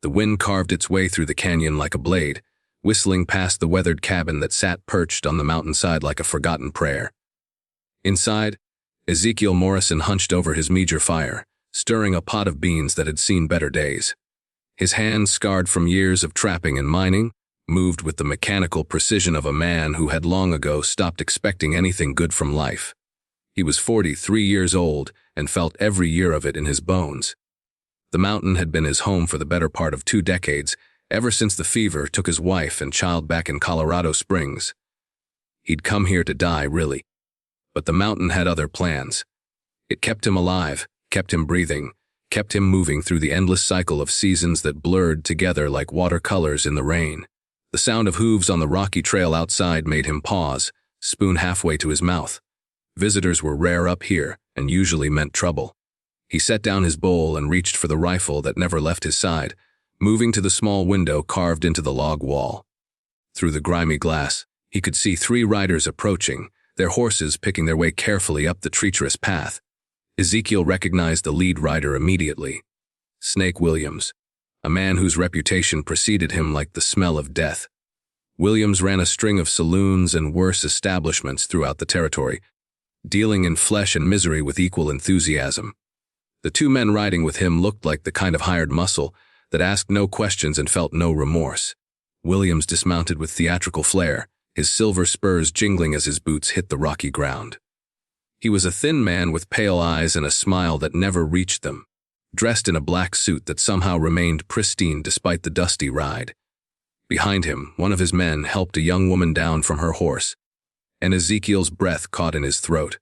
The wind carved its way through the canyon like a blade, whistling past the weathered cabin that sat perched on the mountainside like a forgotten prayer. Inside, Ezekiel Morrison hunched over his meager fire, stirring a pot of beans that had seen better days. His hands, scarred from years of trapping and mining, moved with the mechanical precision of a man who had long ago stopped expecting anything good from life. He was 43 years old and felt every year of it in his bones. The mountain had been his home for the better part of 2 decades, ever since the fever took his wife and child back in Colorado Springs. He'd come here to die, really. But the mountain had other plans. It kept him alive, kept him breathing, kept him moving through the endless cycle of seasons that blurred together like watercolors in the rain. The sound of hooves on the rocky trail outside made him pause, spoon halfway to his mouth. Visitors were rare up here and usually meant trouble. He set down his bowl and reached for the rifle that never left his side, moving to the small window carved into the log wall. Through the grimy glass, he could see 3 riders approaching, their horses picking their way carefully up the treacherous path. Ezekiel recognized the lead rider immediately. Snake Williams, a man whose reputation preceded him like the smell of death. Williams ran a string of saloons and worse establishments throughout the territory, dealing in flesh and misery with equal enthusiasm. The 2 men riding with him looked like the kind of hired muscle that asked no questions and felt no remorse. Williams dismounted with theatrical flair, his silver spurs jingling as his boots hit the rocky ground. He was a thin man with pale eyes and a smile that never reached them, dressed in a black suit that somehow remained pristine despite the dusty ride. Behind him, one of his men helped a young woman down from her horse, and Ezekiel's breath caught in his throat.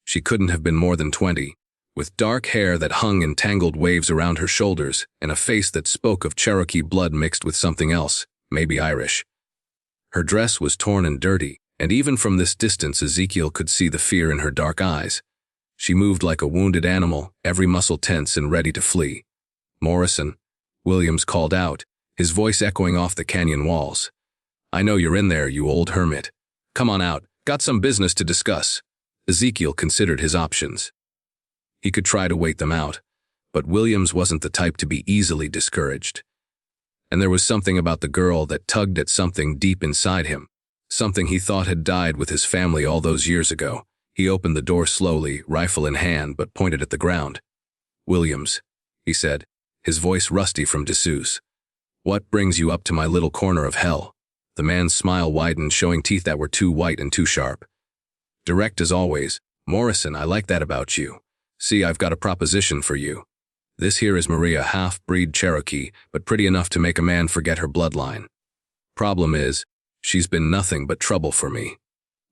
She couldn't have been more than 20, with dark hair that hung in tangled waves around her shoulders and a face that spoke of Cherokee blood mixed with something else, maybe Irish. Her dress was torn and dirty, and even from this distance Ezekiel could see the fear in her dark eyes. She moved like a wounded animal, every muscle tense and ready to flee. "Morrison," Williams called out, his voice echoing off the canyon walls. "I know you're in there, you old hermit. Come on out, got some business to discuss." Ezekiel considered his options. He could try to wait them out, but Williams wasn't the type to be easily discouraged. And there was something about the girl that tugged at something deep inside him, something he thought had died with his family all those years ago. He opened the door slowly, rifle in hand, but pointed at the ground. "Williams," he said, his voice rusty from disuse. "What brings you up to my little corner of hell?" The man's smile widened, showing teeth that were too white and too sharp. "Direct as always. Morrison, I like that about you. See, I've got a proposition for you. This here is Maria, half-breed Cherokee, but pretty enough to make a man forget her bloodline. Problem is, she's been nothing but trouble for me.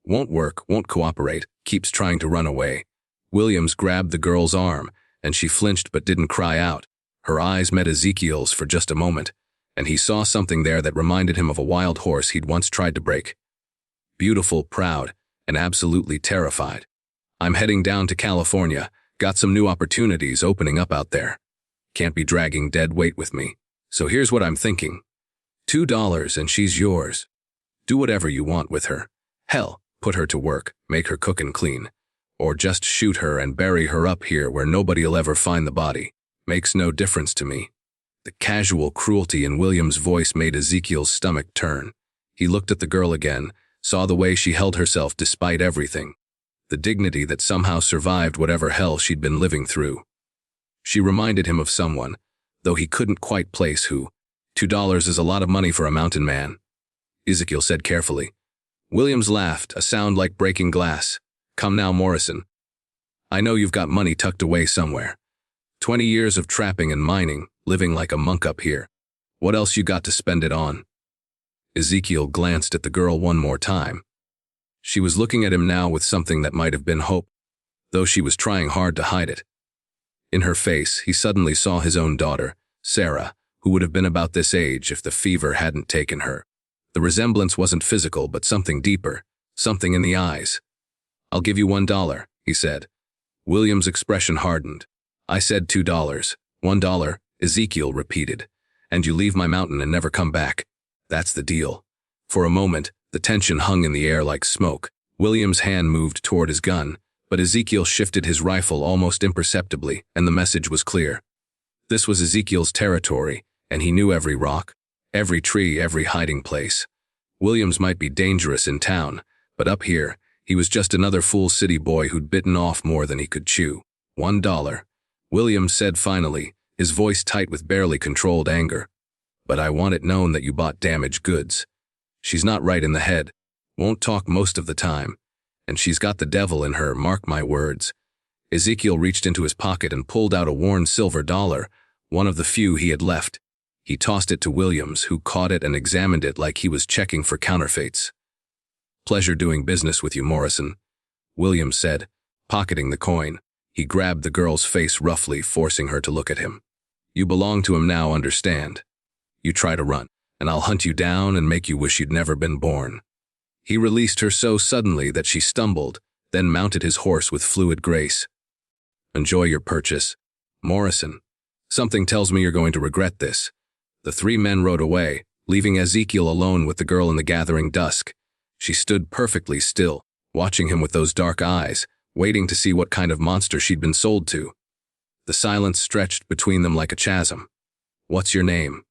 Won't work, won't cooperate, keeps trying to run away." Williams grabbed the girl's arm, and she flinched but didn't cry out. Her eyes met Ezekiel's for just a moment, and he saw something there that reminded him of a wild horse he'd once tried to break. Beautiful, proud, and absolutely terrified. "I'm heading down to California. Got some new opportunities opening up out there. Can't be dragging dead weight with me. So here's what I'm thinking. $2 and she's yours. Do whatever you want with her. Hell, put her to work, make her cook and clean. Or just shoot her and bury her up here where nobody'll ever find the body. Makes no difference to me." The casual cruelty in Williams' voice made Ezekiel's stomach turn. He looked at the girl again, saw the way she held herself despite everything. The dignity that somehow survived whatever hell she'd been living through. She reminded him of someone, though he couldn't quite place who. $2 is a lot of money for a mountain man," Ezekiel said carefully. Williams laughed, a sound like breaking glass. "Come now, Morrison. I know you've got money tucked away somewhere. 20 years of trapping and mining, living like a monk up here. What else you got to spend it on?" Ezekiel glanced at the girl one more time. She was looking at him now with something that might have been hope, though she was trying hard to hide it. In her face, he suddenly saw his own daughter, Sarah, who would have been about this age if the fever hadn't taken her. The resemblance wasn't physical, but something deeper, something in the eyes. "I'll give you $1, he said. Williams' expression hardened. "I said $2. $1, Ezekiel repeated. "And you leave my mountain and never come back. That's the deal." For a moment, the tension hung in the air like smoke. Williams' hand moved toward his gun, but Ezekiel shifted his rifle almost imperceptibly, and the message was clear. This was Ezekiel's territory, And he knew every rock, every tree, every hiding place. Williams might be dangerous in town, but up here, he was just another fool city boy who'd bitten off more than he could chew. $1. Williams said finally, his voice tight with barely controlled anger. But I want it known that you bought damaged goods. She's not right in the head, won't talk most of the time, and she's got the devil in her, mark my words. Ezekiel reached into his pocket and pulled out a worn silver dollar, one of the few he had left. He tossed it to Williams, who caught it and examined it like he was checking for counterfeits. Pleasure doing business with you, Morrison, Williams said, pocketing the coin. He grabbed the girl's face roughly, forcing her to look at him. You belong to him now, understand? You try to run, and I'll hunt you down and make you wish you'd never been born. He released her so suddenly that she stumbled, then mounted his horse with fluid grace. Enjoy your purchase, Morrison. Something tells me you're going to regret this. The three men rode away, leaving Ezekiel alone with the girl in the gathering dusk. She stood perfectly still, watching him with those dark eyes, waiting to see what kind of monster she'd been sold to. The silence stretched between them like a chasm. What's your name?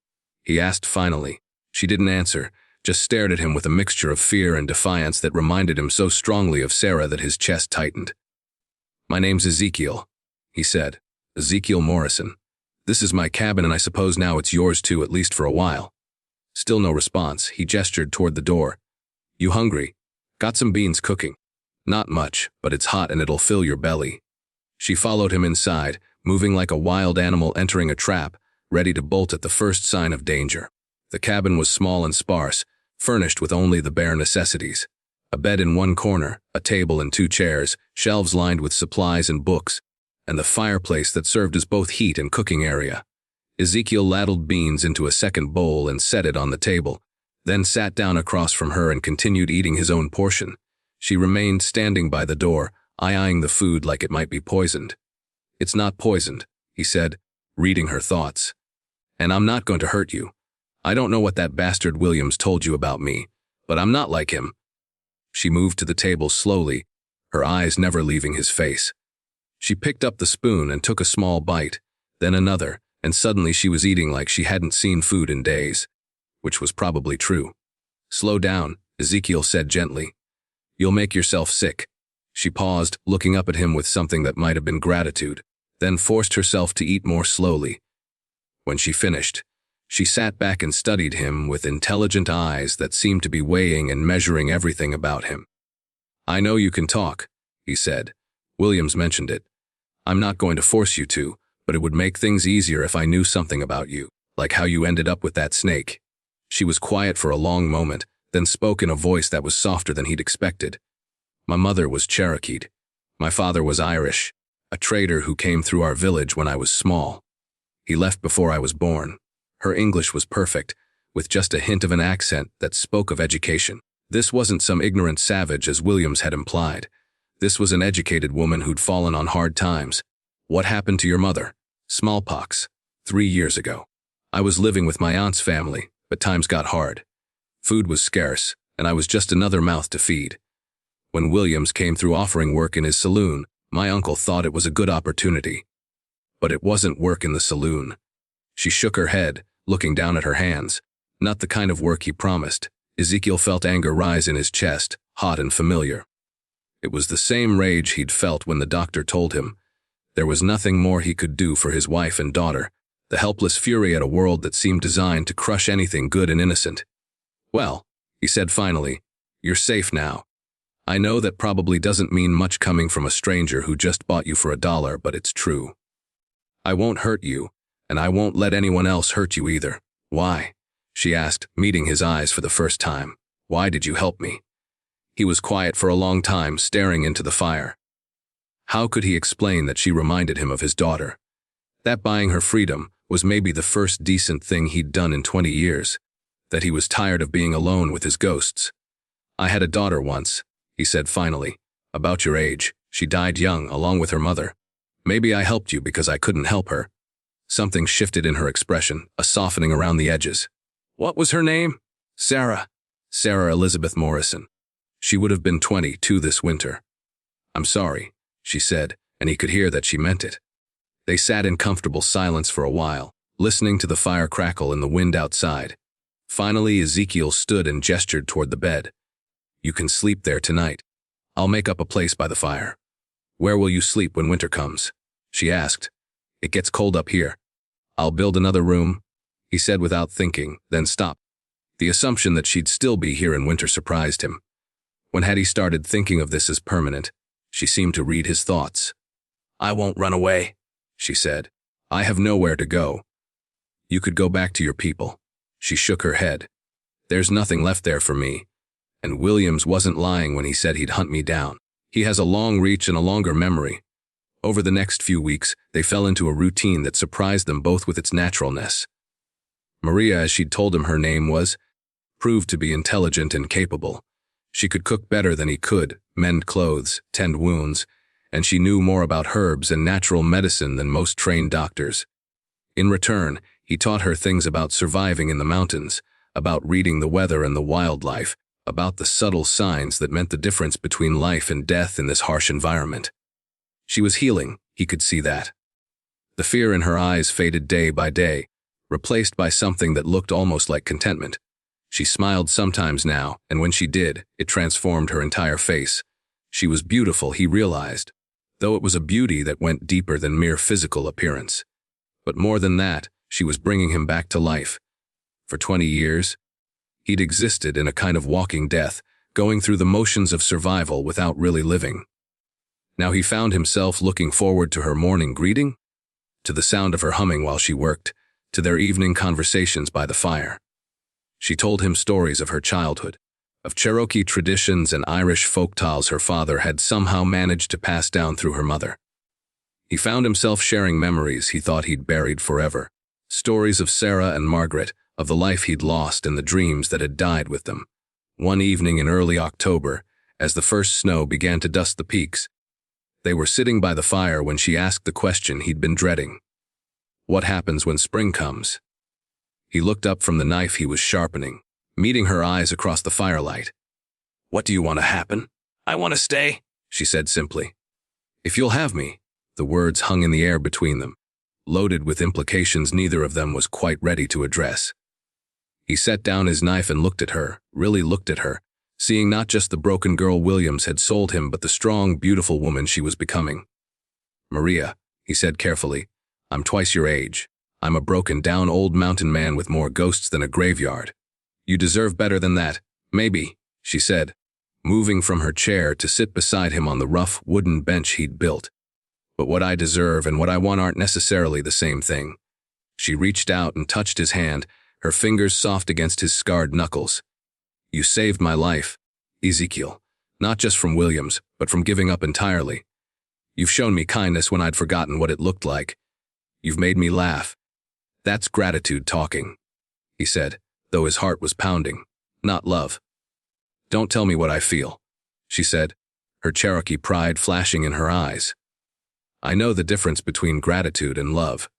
He asked finally. She didn't answer, just stared at him with a mixture of fear and defiance that reminded him so strongly of Sarah that his chest tightened. My name's Ezekiel, he said. Ezekiel Morrison. This is my cabin, and I suppose now it's yours too, at least for a while. Still no response. He gestured toward the door. You hungry? Got some beans cooking. Not much, but it's hot and it'll fill your belly. She followed him inside, moving like a wild animal entering a trap, ready to bolt at the first sign of danger. The cabin was small and sparse, furnished with only the bare necessities. A bed in one corner, a table and 2 chairs, shelves lined with supplies and books, and the fireplace that served as both heat and cooking area. Ezekiel ladled beans into a second bowl and set it on the table, then sat down across from her and continued eating his own portion. She remained standing by the door, eyeing the food like it might be poisoned. It's not poisoned, he said, reading her thoughts. And I'm not going to hurt you. I don't know what that bastard Williams told you about me, but I'm not like him. She moved to the table slowly, her eyes never leaving his face. She picked up the spoon and took a small bite, then another, and suddenly she was eating like she hadn't seen food in days, which was probably true. Slow down, Ezekiel said gently. You'll make yourself sick. She paused, looking up at him with something that might have been gratitude, then forced herself to eat more slowly. When she finished, she sat back and studied him with intelligent eyes that seemed to be weighing and measuring everything about him. I know you can talk, he said. Williams mentioned it. I'm not going to force you to, but it would make things easier if I knew something about you, like how you ended up with that snake. She was quiet for a long moment, then spoke in a voice that was softer than he'd expected. My mother was Cherokeed. My father was Irish, a trader who came through our village when I was small. He left before I was born. Her English was perfect, with just a hint of an accent that spoke of education. This wasn't some ignorant savage as Williams had implied. This was an educated woman who'd fallen on hard times. What happened to your mother? Smallpox. 3 years ago. I was living with my aunt's family, but times got hard. Food was scarce, and I was just another mouth to feed. When Williams came through offering work in his saloon, my uncle thought it was a good opportunity. But it wasn't work in the saloon. She shook her head, looking down at her hands. Not the kind of work he promised. Ezekiel felt anger rise in his chest, hot and familiar. It was the same rage he'd felt when the doctor told him there was nothing more he could do for his wife and daughter, the helpless fury at a world that seemed designed to crush anything good and innocent. Well, he said finally, you're safe now. I know that probably doesn't mean much coming from a stranger who just bought you for $1, but it's true. I won't hurt you, and I won't let anyone else hurt you either. Why? She asked, meeting his eyes for the first time. Why did you help me? He was quiet for a long time, staring into the fire. How could he explain that she reminded him of his daughter? That buying her freedom was maybe the first decent thing he'd done in 20 years. That he was tired of being alone with his ghosts. I had a daughter once, he said finally. About your age. She died young, along with her mother. Maybe I helped you because I couldn't help her. Something shifted in her expression, a softening around the edges. What was her name? Sarah. Sarah Elizabeth Morrison. She would have been 22 this winter. I'm sorry, she said, and he could hear that she meant it. They sat in comfortable silence for a while, listening to the fire crackle in the wind outside. Finally, Ezekiel stood and gestured toward the bed. "You can sleep there tonight. I'll make up a place by the fire." "Where will you sleep when winter comes?" she asked. "It gets cold up here." "I'll build another room," he said without thinking, then stopped. The assumption that she'd still be here in winter surprised him. When had he started thinking of this as permanent? She seemed to read his thoughts. "I won't run away," she said. "I have nowhere to go." "You could go back to your people." She shook her head. "There's nothing left there for me. And Williams wasn't lying when he said he'd hunt me down. He has a long reach and a longer memory." Over the next few weeks, they fell into a routine that surprised them both with its naturalness. Maria, as she'd told him her name was, proved to be intelligent and capable. She could cook better than he could, mend clothes, tend wounds, and she knew more about herbs and natural medicine than most trained doctors. In return, he taught her things about surviving in the mountains, about reading the weather and the wildlife, about the subtle signs that meant the difference between life and death in this harsh environment. She was healing, he could see that. The fear in her eyes faded day by day, replaced by something that looked almost like contentment. She smiled sometimes now, and when she did, it transformed her entire face. She was beautiful, he realized, though it was a beauty that went deeper than mere physical appearance. But more than that, she was bringing him back to life. For 20 years, he'd existed in a kind of walking death, going through the motions of survival without really living. Now he found himself looking forward to her morning greeting, to the sound of her humming while she worked, to their evening conversations by the fire. She told him stories of her childhood, of Cherokee traditions and Irish folktales her father had somehow managed to pass down through her mother. He found himself sharing memories he thought he'd buried forever, stories of Sarah and Margaret, of the life he'd lost and the dreams that had died with them. One evening in early October, as the first snow began to dust the peaks, they were sitting by the fire when she asked the question he'd been dreading. What happens when spring comes? He looked up from the knife he was sharpening, meeting her eyes across the firelight. "What do you want to happen?" "I want to stay," she said simply. "If you'll have me." The words hung in the air between them, loaded with implications neither of them was quite ready to address. He set down his knife and looked at her, really looked at her, seeing not just the broken girl Williams had sold him but the strong, beautiful woman she was becoming. "Maria," he said carefully, "I'm twice your age. I'm a broken-down old mountain man with more ghosts than a graveyard. You deserve better than that, maybe," she said, moving from her chair to sit beside him on the rough wooden bench he'd built. "But what I deserve and what I want aren't necessarily the same thing." She reached out and touched his hand, her fingers soft against his scarred knuckles. "You saved my life, Ezekiel, not just from Williams, but from giving up entirely. You've shown me kindness when I'd forgotten what it looked like. You've made me laugh. That's gratitude talking," he said, though his heart was pounding, "not love." "Don't tell me what I feel," she said, her Cherokee pride flashing in her eyes. "I know the difference between gratitude and love.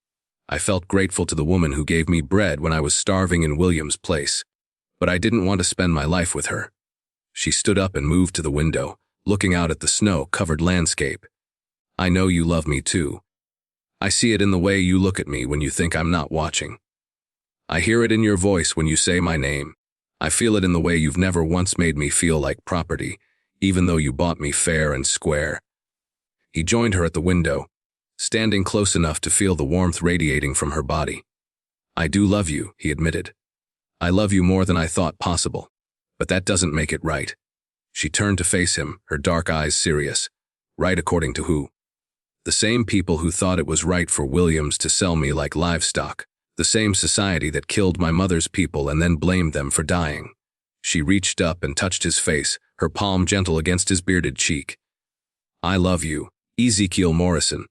I felt grateful to the woman who gave me bread when I was starving in Williams' place, but I didn't want to spend my life with her." She stood up and moved to the window, looking out at the snow-covered landscape. "I know you love me too. I see it in the way you look at me when you think I'm not watching. I hear it in your voice when you say my name. I feel it in the way you've never once made me feel like property, even though you bought me fair and square." He joined her at the window, standing close enough to feel the warmth radiating from her body. "I do love you," he admitted. "I love you more than I thought possible, but that doesn't make it right." She turned to face him, her dark eyes serious. "Right according to who?" "The same people who thought it was right for Williams to sell me like livestock, the same society that killed my mother's people and then blamed them for dying." She reached up and touched his face, her palm gentle against his bearded cheek. "I love you, Ezekiel Morrison,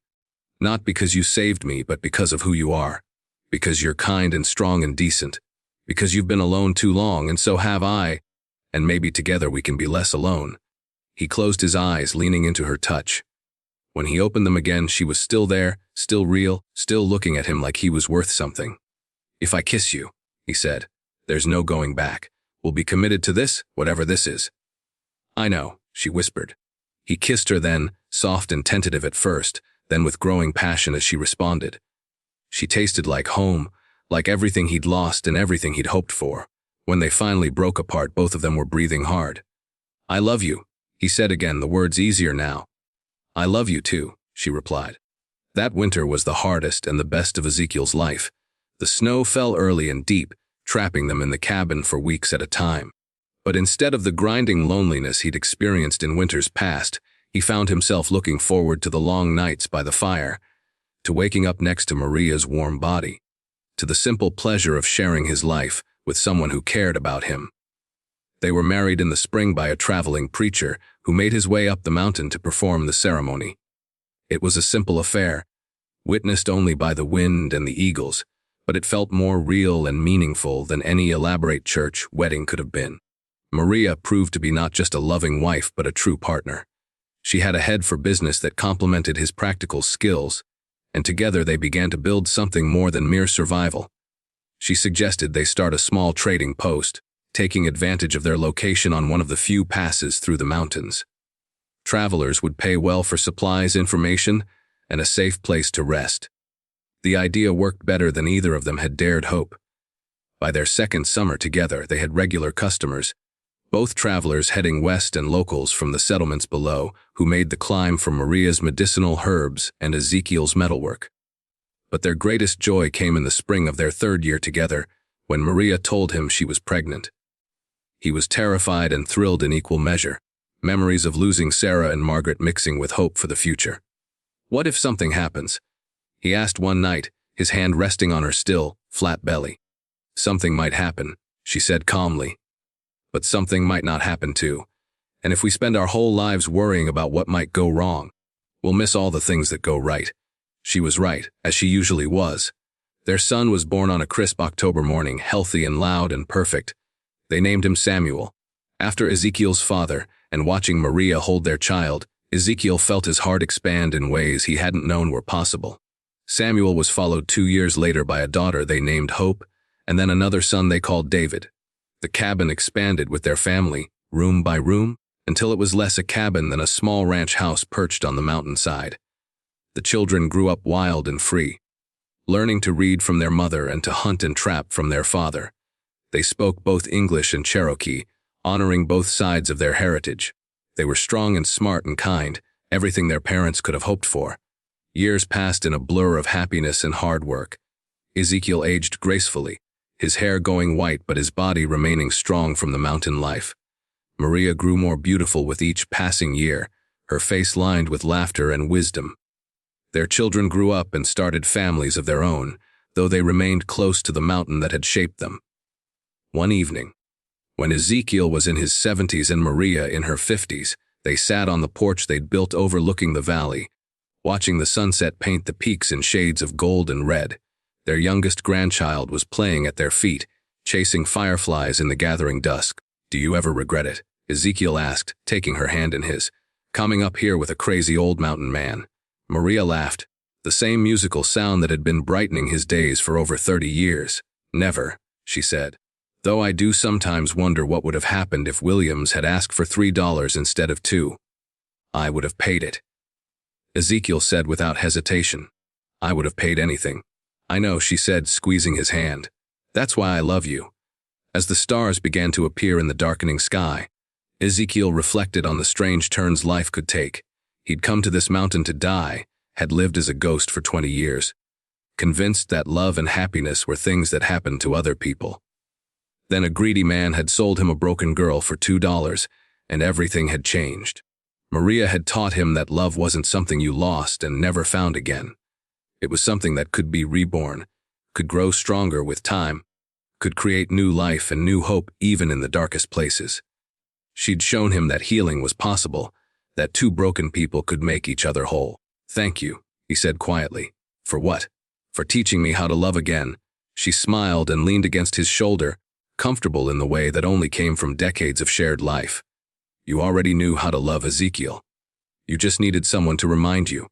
not because you saved me, but because of who you are, because you're kind and strong and decent, because you've been alone too long and so have I, and maybe together we can be less alone." He closed his eyes, leaning into her touch. When he opened them again, she was still there, still real, still looking at him like he was worth something. "If I kiss you," he said, "there's no going back. We'll be committed to this, whatever this is." "I know," she whispered. He kissed her then, soft and tentative at first, then with growing passion as she responded. She tasted like home, like everything he'd lost and everything he'd hoped for. When they finally broke apart, both of them were breathing hard. "I love you," he said again, the words easier now. "I love you too," she replied. That winter was the hardest and the best of Ezekiel's life. The snow fell early and deep, trapping them in the cabin for weeks at a time. But instead of the grinding loneliness he'd experienced in winters past, he found himself looking forward to the long nights by the fire, to waking up next to Maria's warm body, to the simple pleasure of sharing his life with someone who cared about him. They were married in the spring by a traveling preacher who made his way up the mountain to perform the ceremony. It was a simple affair, witnessed only by the wind and the eagles, but it felt more real and meaningful than any elaborate church wedding could have been. Maria proved to be not just a loving wife but a true partner. She had a head for business that complemented his practical skills, and together they began to build something more than mere survival. She suggested they start a small trading post, taking advantage of their location on one of the few passes through the mountains. Travelers would pay well for supplies, information, and a safe place to rest. The idea worked better than either of them had dared hope. By their second summer together, they had regular customers, both travelers heading west and locals from the settlements below who made the climb for Maria's medicinal herbs and Ezekiel's metalwork. But their greatest joy came in the spring of their third year together, when Maria told him she was pregnant. He was terrified and thrilled in equal measure, memories of losing Sarah and Margaret mixing with hope for the future. "What if something happens?" he asked one night, his hand resting on her still, flat belly. "Something might happen," she said calmly. "But something might not happen too. And if we spend our whole lives worrying about what might go wrong, we'll miss all the things that go right." She was right, as she usually was. Their son was born on a crisp October morning, healthy and loud and perfect. They named him Samuel, after Ezekiel's father, and watching Maria hold their child, Ezekiel felt his heart expand in ways he hadn't known were possible. Samuel was followed 2 years later by a daughter they named Hope, and then another son they called David. The cabin expanded with their family, room by room, until it was less a cabin than a small ranch house perched on the mountainside. The children grew up wild and free, learning to read from their mother and to hunt and trap from their father. They spoke both English and Cherokee, honoring both sides of their heritage. They were strong and smart and kind, everything their parents could have hoped for. Years passed in a blur of happiness and hard work. Ezekiel aged gracefully, his hair going white but his body remaining strong from the mountain life. Maria grew more beautiful with each passing year, her face lined with laughter and wisdom. Their children grew up and started families of their own, though they remained close to the mountain that had shaped them. One evening, when Ezekiel was in his 70s and Maria in her 50s, they sat on the porch they'd built overlooking the valley, watching the sunset paint the peaks in shades of gold and red. Their youngest grandchild was playing at their feet, chasing fireflies in the gathering dusk. "Do you ever regret it?" Ezekiel asked, taking her hand in his. "Coming up here with a crazy old mountain man." Maria laughed, the same musical sound that had been brightening his days for over 30 years. "Never," she said. "Though I do sometimes wonder what would have happened if Williams had asked for $3 instead of 2. I would have paid it." Ezekiel said without hesitation. "I would have paid anything." "I know," she said, squeezing his hand. "That's why I love you." As the stars began to appear in the darkening sky, Ezekiel reflected on the strange turns life could take. He'd come to this mountain to die, had lived as a ghost for 20 years, convinced that love and happiness were things that happened to other people. Then a greedy man had sold him a broken girl for $2, and everything had changed. Maria had taught him that love wasn't something you lost and never found again. It was something that could be reborn, could grow stronger with time, could create new life and new hope even in the darkest places. She'd shown him that healing was possible, that two broken people could make each other whole. "Thank you," he said quietly. "For what?" "For teaching me how to love again." She smiled and leaned against his shoulder, comfortable in the way that only came from decades of shared life. "You already knew how to love, Ezekiel. You just needed someone to remind you."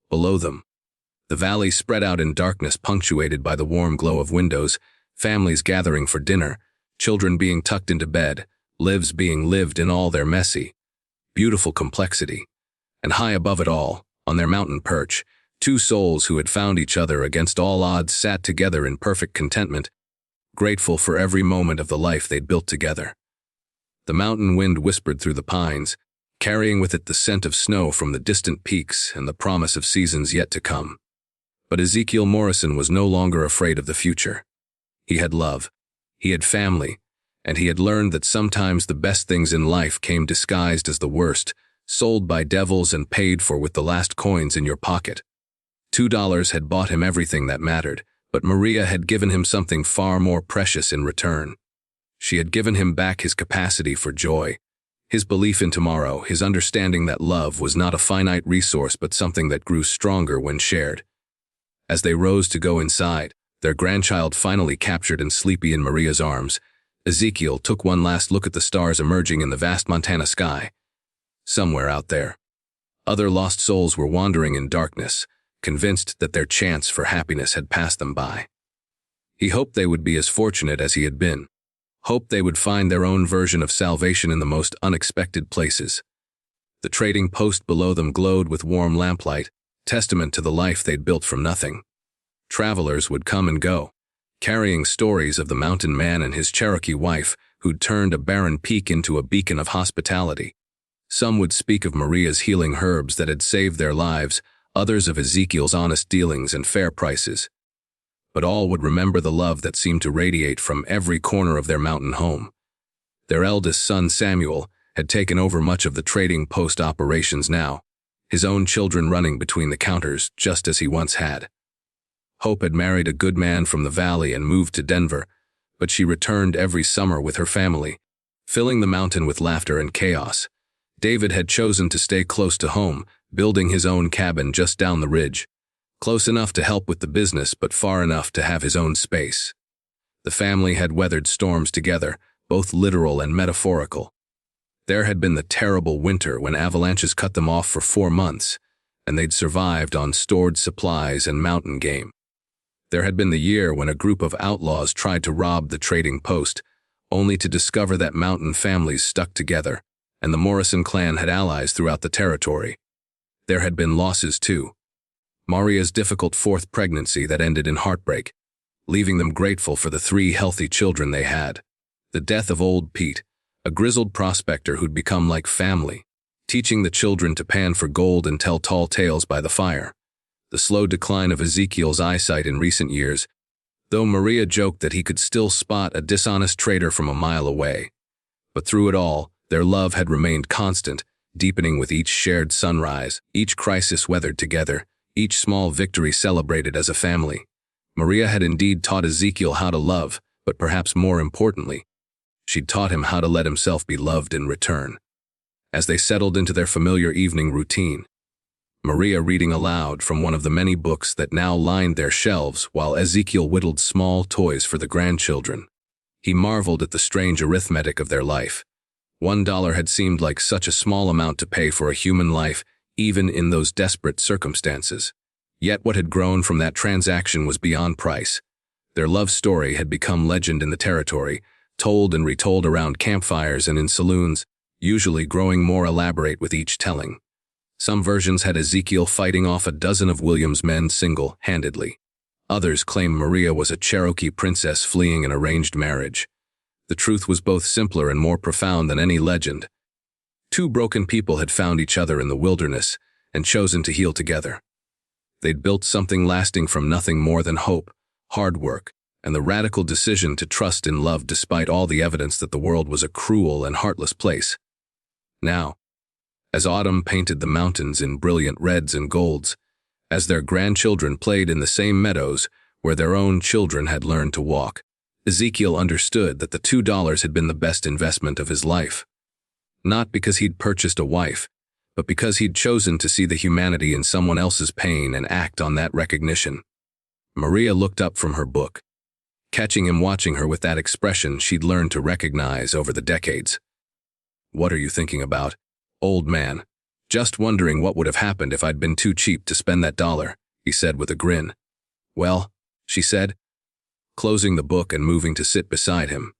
Below them, the valley spread out in darkness punctuated by the warm glow of windows, families gathering for dinner, children being tucked into bed, lives being lived in all their messy, beautiful complexity. And high above it all, on their mountain perch, Two souls who had found each other against all odds sat together in perfect contentment, grateful for every moment of the life they'd built together. The mountain wind whispered through the pines, carrying with it the scent of snow from the distant peaks and the promise of seasons yet to come. But Ezekiel Morrison was no longer afraid of the future. He had love, he had family, and he had learned that sometimes the best things in life came disguised as the worst, sold by devils and paid for with the last coins in your pocket. $2 had bought him everything that mattered, but Maria had given him something far more precious in return. She had given him back his capacity for joy, his belief in tomorrow, his understanding that love was not a finite resource but something that grew stronger when shared. As they rose to go inside, their grandchild finally captured and sleepy in Maria's arms, Ezekiel took one last look at the stars emerging in the vast Montana sky. Somewhere out there, other lost souls were wandering in darkness, convinced that their chance for happiness had passed them by. He hoped they would be as fortunate as he had been, hoped they would find their own version of salvation in the most unexpected places. The trading post below them glowed with warm lamplight, testament to the life they'd built from nothing. Travelers would come and go, carrying stories of the mountain man and his Cherokee wife who'd turned a barren peak into a beacon of hospitality. Some would speak of Maria's healing herbs that had saved their lives, others of Ezekiel's honest dealings and fair prices. But all would remember the love that seemed to radiate from every corner of their mountain home. Their eldest son, Samuel, had taken over much of the trading post operations now, his own children running between the counters just as he once had. Hope had married a good man from the valley and moved to Denver, but she returned every summer with her family, filling the mountain with laughter and chaos. David had chosen to stay close to home, building his own cabin just down the ridge, close enough to help with the business but far enough to have his own space. The family had weathered storms together, both literal and metaphorical. There had been the terrible winter when avalanches cut them off for 4 months, and they'd survived on stored supplies and mountain game. There had been the year when a group of outlaws tried to rob the trading post, only to discover that mountain families stuck together, and the Morrison clan had allies throughout the territory. There had been losses too. Maria's difficult 4th pregnancy that ended in heartbreak, leaving them grateful for the 3 healthy children they had. The death of old Pete, a grizzled prospector who'd become like family, teaching the children to pan for gold and tell tall tales by the fire. The slow decline of Ezekiel's eyesight in recent years, though Maria joked that he could still spot a dishonest trader from a mile away. But through it all, their love had remained constant, deepening with each shared sunrise, each crisis weathered together, each small victory celebrated as a family. Maria had indeed taught Ezekiel how to love, but perhaps more importantly, she'd taught him how to let himself be loved in return. As they settled into their familiar evening routine, Maria reading aloud from one of the many books that now lined their shelves while Ezekiel whittled small toys for the grandchildren, he marveled at the strange arithmetic of their life. $1 had seemed like such a small amount to pay for a human life, even in those desperate circumstances. Yet what had grown from that transaction was beyond price. Their love story had become legend in the territory, told and retold around campfires and in saloons, usually growing more elaborate with each telling. Some versions had Ezekiel fighting off a dozen of William's men single-handedly. Others claimed Maria was a Cherokee princess fleeing an arranged marriage. The truth was both simpler and more profound than any legend. 2 broken people had found each other in the wilderness and chosen to heal together. They'd built something lasting from nothing more than hope, hard work, and the radical decision to trust in love despite all the evidence that the world was a cruel and heartless place. Now, as autumn painted the mountains in brilliant reds and golds, as their grandchildren played in the same meadows where their own children had learned to walk, Ezekiel understood that the $2 had been the best investment of his life. Not because he'd purchased a wife, but because he'd chosen to see the humanity in someone else's pain and act on that recognition. Maria looked up from her book, catching him watching her with that expression she'd learned to recognize over the decades. "What are you thinking about, old man?" "Just wondering what would have happened if I'd been too cheap to spend that $1, he said with a grin. "Well," she said, closing the book and moving to sit beside him,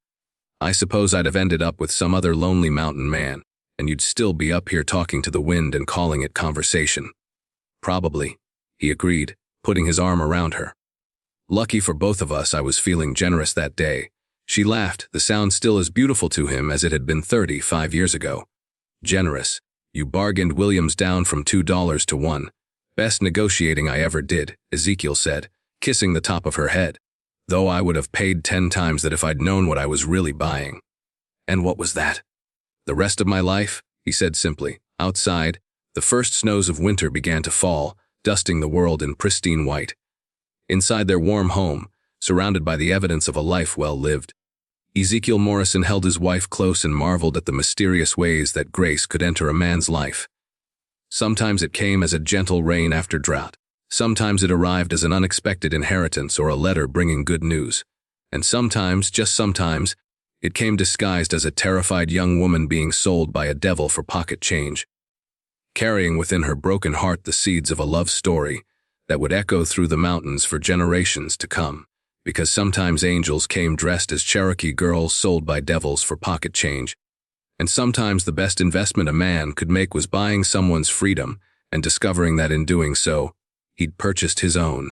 "I suppose I'd have ended up with some other lonely mountain man, and you'd still be up here talking to the wind and calling it conversation." "Probably," he agreed, putting his arm around her. Lucky for both of us, I was feeling generous that day. She laughed, the sound still as beautiful to him as it had been 35 years ago. Generous. You bargained Williams down from $2 to $1. Best negotiating I ever did, Ezekiel said, kissing the top of her head. Though I would have paid 10 times that if I'd known what I was really buying. And what was that? The rest of my life, he said simply. Outside, the first snows of winter began to fall, dusting the world in pristine white. Inside their warm home, surrounded by the evidence of a life well lived, Ezekiel Morrison held his wife close and marveled at the mysterious ways that grace could enter a man's life. Sometimes it came as a gentle rain after drought. Sometimes it arrived as an unexpected inheritance or a letter bringing good news. And sometimes, just sometimes, it came disguised as a terrified young woman being sold by a devil for pocket change, carrying within her broken heart the seeds of a love story that would echo through the mountains for generations to come. Because sometimes angels came dressed as Cherokee girls sold by devils for pocket change. And sometimes the best investment a man could make was buying someone's freedom and discovering that in doing so, he'd purchased his own.